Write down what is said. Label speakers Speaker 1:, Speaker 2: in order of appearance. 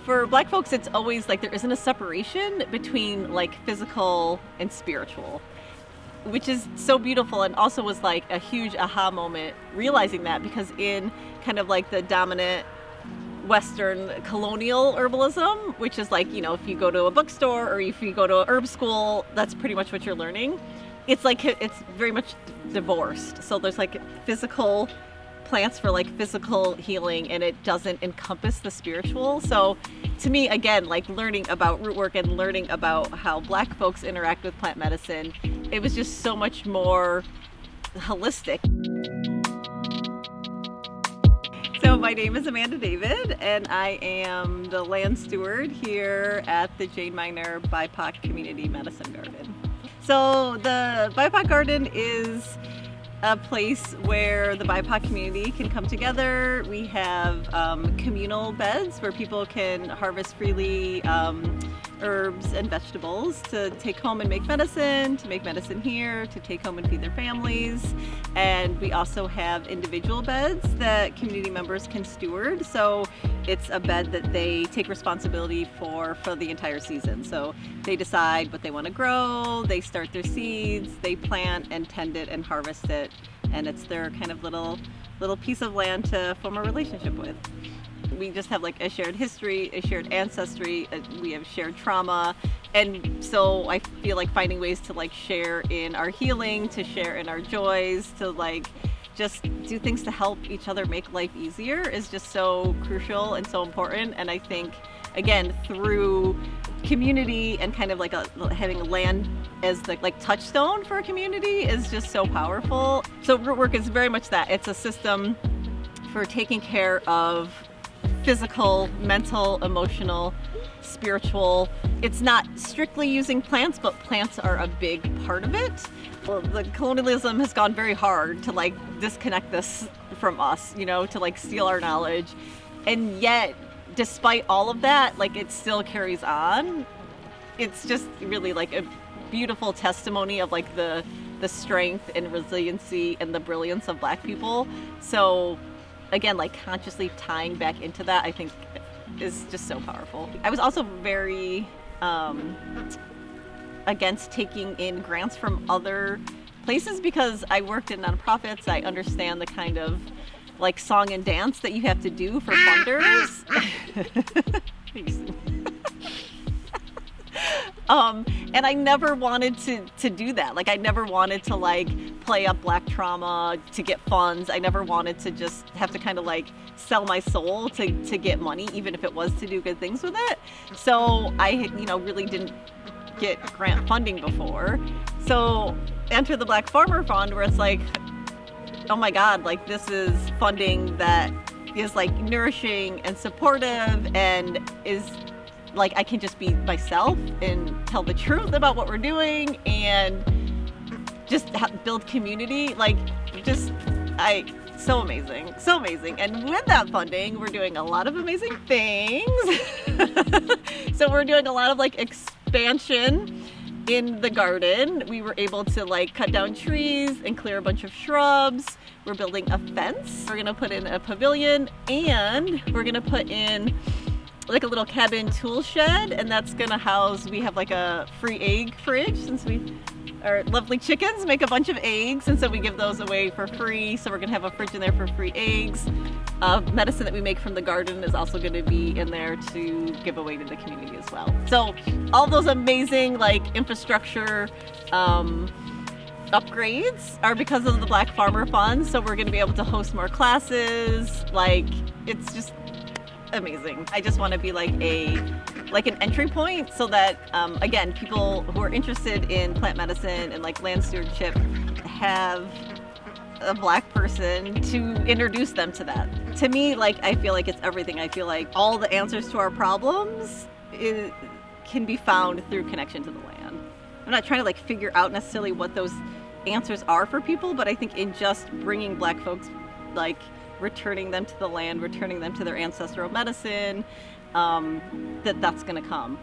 Speaker 1: For Black folks, it's always like there isn't a separation between like physical and spiritual, which is so beautiful, and also was like a huge aha moment realizing that, because in kind of like the dominant Western colonial herbalism, which is like, if you go to a bookstore or if you go to a herb school, that's pretty much what you're learning. It's like, it's very much divorced. So there's like physical plants for like physical healing, and it doesn't encompass the spiritual. So to me, again, like learning about root work and learning about how Black folks interact with plant medicine, it was just so much more holistic. So my name is Amanda David, and I am the land steward here at the Jane Miner BIPOC Community Medicine Garden. So the BIPOC Garden is a place where the BIPOC community can come together. We have communal beds where people can harvest freely herbs and vegetables to take home and make medicine, here, to take home and feed their families. And we also have individual beds that community members can steward. So it's a bed that they take responsibility for the entire season. So they decide what they want to grow, they start their seeds, they plant and tend it and harvest it. And it's their kind of little piece of land to form a relationship with. We just have like a shared history, a shared ancestry, we have shared trauma. And so I feel like finding ways to like share in our healing, to share in our joys, to like just do things to help each other make life easier is just so crucial and so important. And I think, again, through community and kind of like having land as the like touchstone for a community is just so powerful. So root work is very much that. It's a system for taking care of physical, mental, emotional, spiritual. It's not strictly using plants, but plants are a big part of it. Well, the colonialism has gone very hard to like disconnect this from us, to like steal our knowledge. And yet, despite all of that, like it still carries on. It's just really like a beautiful testimony of like the strength and resiliency and the brilliance of Black people. So again, like consciously tying back into that, I think is just so powerful. I was also very against taking in grants from other places because I worked in nonprofits. I understand the kind of like song and dance that you have to do for funders. And I never wanted to do that. Like I never wanted to like play up Black trauma to get funds. I never wanted to just have to kind of like sell my soul to get money, even if it was to do good things with it. So I, really didn't get grant funding before. So enter the Black Farmer Fund, where it's like, oh my God, like this is funding that is like nourishing and supportive and is like I can just be myself and tell the truth about what we're doing and just build community. Like so amazing. And with that funding, we're doing a lot of amazing things. So we're doing a lot of like expansion in the garden. We were able to like cut down trees and clear a bunch of shrubs. We're building a fence. We're gonna put in a pavilion, and we're gonna put in like a little cabin tool shed, and that's gonna house, we have like a free egg fridge since our lovely chickens make a bunch of eggs, and so we give those away for free. So we're gonna have a fridge in there for free eggs. Medicine that we make from the garden is also gonna be in there to give away to the community as well. So all those amazing like infrastructure upgrades are because of the Black Farmer Fund. So we're gonna be able to host more classes. Like it's just amazing. I just want to be like an entry point so that again, people who are interested in plant medicine and like land stewardship have a Black person to introduce them to that. To me, like I feel like it's everything. I feel like all the answers to our problems can be found through connection to the land. I'm not trying to like figure out necessarily what those answers are for people, but I think in just bringing Black folks, like returning them to the land, returning them to their ancestral medicine, that's going to come.